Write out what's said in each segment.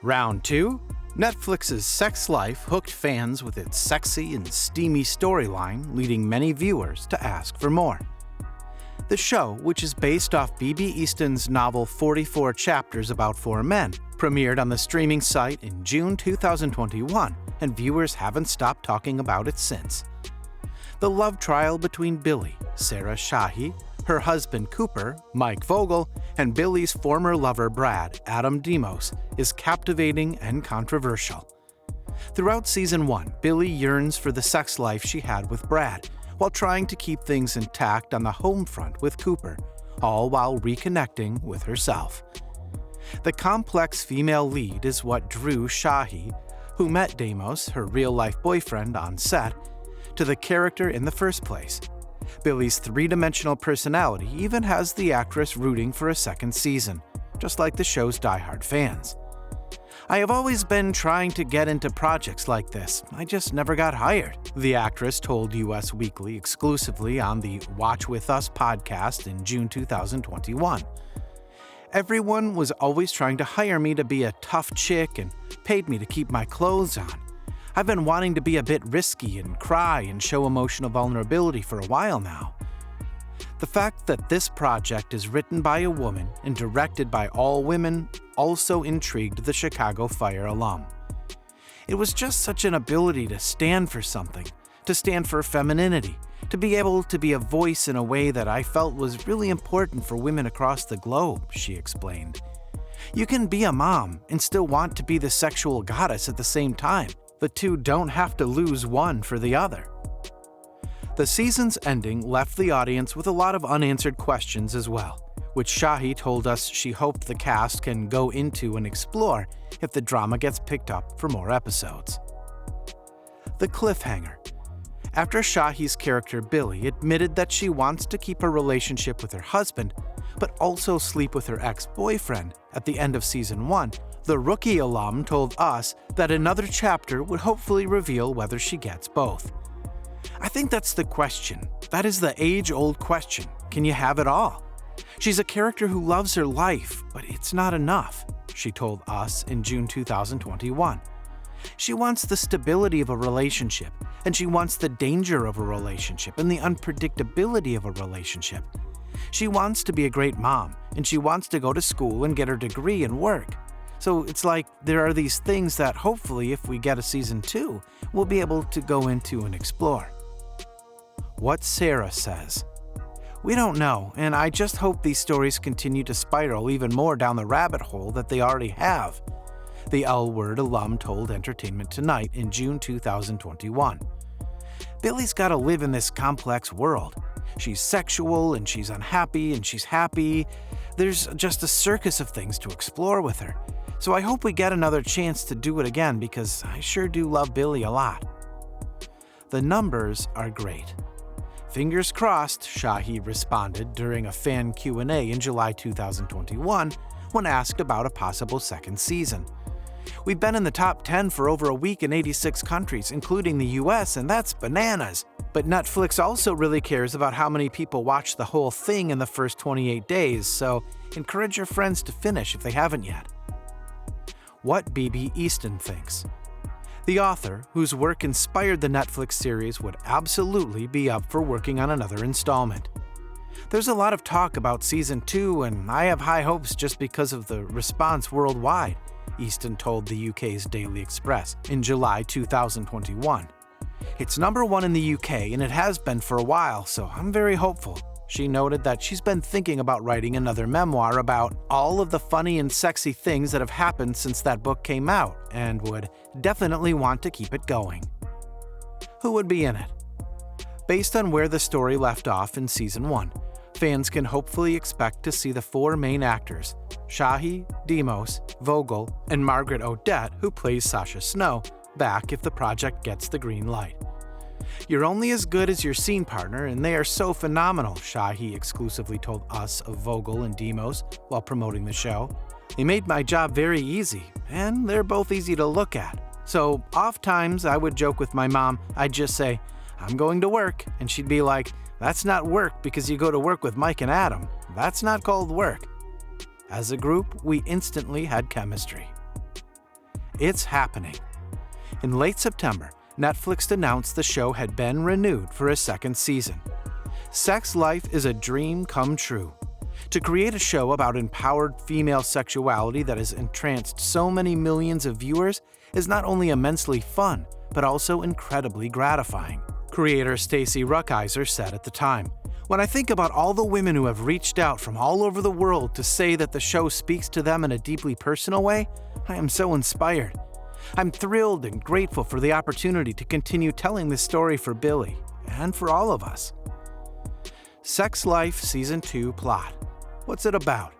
Round 2, Netflix's sex life hooked fans with its sexy and steamy storyline, leading many viewers to ask for more. The show, which is based off BB Easton's novel 44 Chapters About Four Men, premiered on the streaming site in June 2021, and viewers haven't stopped talking about it since. The love trial between Billie, Sarah Shahi, her husband Cooper, Mike Vogel, and Billie's former lover Brad, Adam Demos, is captivating and controversial. Throughout Season 1, Billie yearns for the sex life she had with Brad, while trying to keep things intact on the home front with Cooper, all while reconnecting with herself. The complex female lead is what drew Shahi, who met Demos, her real-life boyfriend, on set, to the character in the first place. Billie's three-dimensional personality even has the actress rooting for a second season, just like the show's diehard fans. "I have always been trying to get into projects like this, I just never got hired," the actress told US Weekly exclusively on the Watch With Us podcast in June 2021. "Everyone was always trying to hire me to be a tough chick and paid me to keep my clothes on. I've been wanting to be a bit risky and cry and show emotional vulnerability for a while now." The fact that this project is written by a woman and directed by all women also intrigued the Chicago Fire alum. "It was just such an ability to stand for something, to stand for femininity, to be able to be a voice in a way that I felt was really important for women across the globe," she explained. "You can be a mom and still want to be the sexual goddess at the same time. The two don't have to lose one for the other." The season's ending left the audience with a lot of unanswered questions as well, which Shahi told us she hoped the cast can go into and explore if the drama gets picked up for more episodes. The cliffhanger. After Shahi's character Billie admitted that she wants to keep a relationship with her husband, but also sleep with her ex-boyfriend at the end of Season 1, the Rookie alum told us that another chapter would hopefully reveal whether she gets both. "I think that's the question. That is the age-old question. Can you have it all? She's a character who loves her life, but it's not enough," she told us in June 2021. "She wants the stability of a relationship, and she wants the danger of a relationship and the unpredictability of a relationship. She wants to be a great mom, and she wants to go to school and get her degree and work. So it's like there are these things that hopefully if we get a Season 2, we'll be able to go into and explore." What Sarah says. "We don't know, and I just hope these stories continue to spiral even more down the rabbit hole that they already have," the L-Word alum told Entertainment Tonight in June 2021. "Billie's got to live in this complex world. She's sexual, and she's unhappy, and she's happy. There's just a circus of things to explore with her. So I hope we get another chance to do it again because I sure do love Billie a lot." The numbers are great. "Fingers crossed," Shahi responded during a fan Q&A in July 2021 when asked about a possible second season. "We've been in the top 10 for over a week in 86 countries, including the US, and that's bananas. But Netflix also really cares about how many people watch the whole thing in the first 28 days, so encourage your friends to finish if they haven't yet." What BB Easton thinks. The author, whose work inspired the Netflix series, would absolutely be up for working on another installment. "There's a lot of talk about Season 2, and I have high hopes just because of the response worldwide," Easton told the UK's Daily Express in July 2021. "It's #1 in the UK, and it has been for a while, so I'm very hopeful." She noted that she's been thinking about writing another memoir about all of the funny and sexy things that have happened since that book came out, and would definitely want to keep it going. Who would be in it? Based on where the story left off in Season 1, fans can hopefully expect to see the four main actors, Shahi, Demos, Vogel, and Margaret Odette, who plays Sasha Snow, back if the project gets the green light. "You're only as good as your scene partner, and they are so phenomenal," Shahi exclusively told us of Vogel and Demos while promoting the show. "They made my job very easy, and they're both easy to look at. So oft times I would joke with my mom, I'd just say, 'I'm going to work,' and she'd be like, 'That's not work because you go to work with Mike and Adam. That's not called work.' As a group, we instantly had chemistry." it's happening. In late September, Netflix announced the show had been renewed for a second season. Sex Life is a dream come true. To create a show about empowered female sexuality that has entranced so many millions of viewers is not only immensely fun, but also incredibly gratifying. Creator Stacey Ruckeiser said at the time, "When I think about all the women who have reached out from all over the world to say that the show speaks to them in a deeply personal way, I am so inspired. I'm thrilled and grateful for the opportunity to continue telling this story for Billie, and for all of us." Sex Life Season 2 plot. What's it about?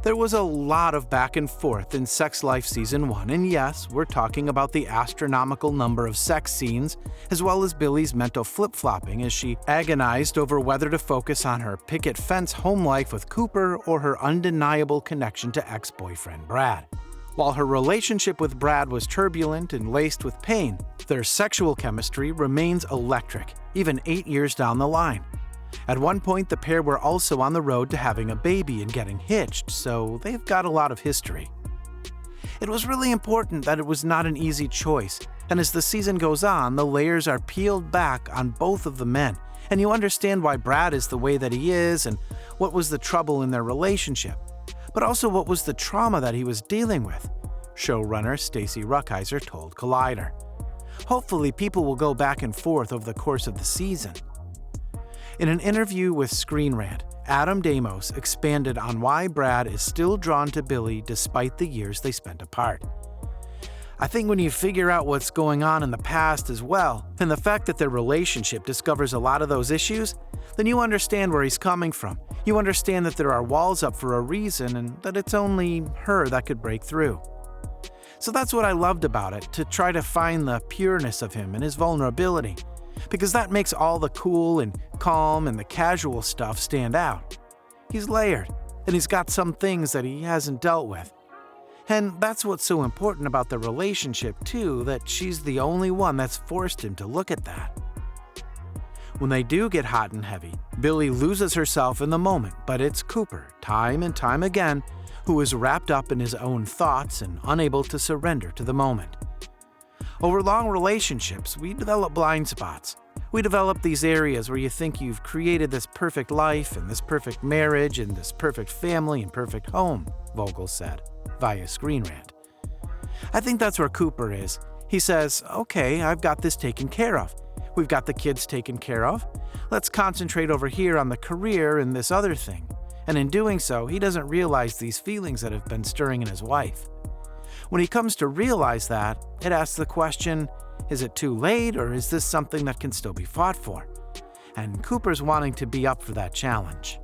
There was a lot of back and forth in Sex Life Season 1, and yes, we're talking about the astronomical number of sex scenes, as well as Billie's mental flip-flopping as she agonized over whether to focus on her picket fence home life with Cooper or her undeniable connection to ex-boyfriend Brad. While her relationship with Brad was turbulent and laced with pain, their sexual chemistry remains electric, even 8 years down the line. At one point, the pair were also on the road to having a baby and getting hitched, so they've got a lot of history. It was really important that it was not an easy choice, and as the season goes on, the layers are peeled back on both of the men, and you understand why Brad is the way that he is and what was the trouble in their relationship, but also what was the trauma that he was dealing with, showrunner Stacey Ruckeiser told Collider. Hopefully, people will go back and forth over the course of the season. In an interview with Screen Rant, Adam Damos expanded on why Brad is still drawn to Billie despite the years they spent apart. "I think when you figure out what's going on in the past as well, and the fact that their relationship discovers a lot of those issues, then you understand where he's coming from. You understand that there are walls up for a reason and that it's only her that could break through." So that's what I loved about it, to try to find the pureness of him and his vulnerability, because that makes all the cool and calm and the casual stuff stand out. He's layered, and he's got some things that he hasn't dealt with. And that's what's so important about the relationship too, that she's the only one that's forced him to look at that. When they do get hot and heavy, Billie loses herself in the moment, but it's Cooper, time and time again, who is wrapped up in his own thoughts and unable to surrender to the moment. Over long relationships, we develop blind spots. We develop these areas where you think you've created this perfect life and this perfect marriage and this perfect family and perfect home, Vogel said, via Screen Rant. I think that's where Cooper is. He says, "Okay, I've got this taken care of. We've got the kids taken care of. Let's concentrate over here on the career and this other thing." And in doing so, he doesn't realize these feelings that have been stirring in his wife. When he comes to realize that, it asks the question, is it too late, or is this something that can still be fought for? And Cooper's wanting to be up for that challenge.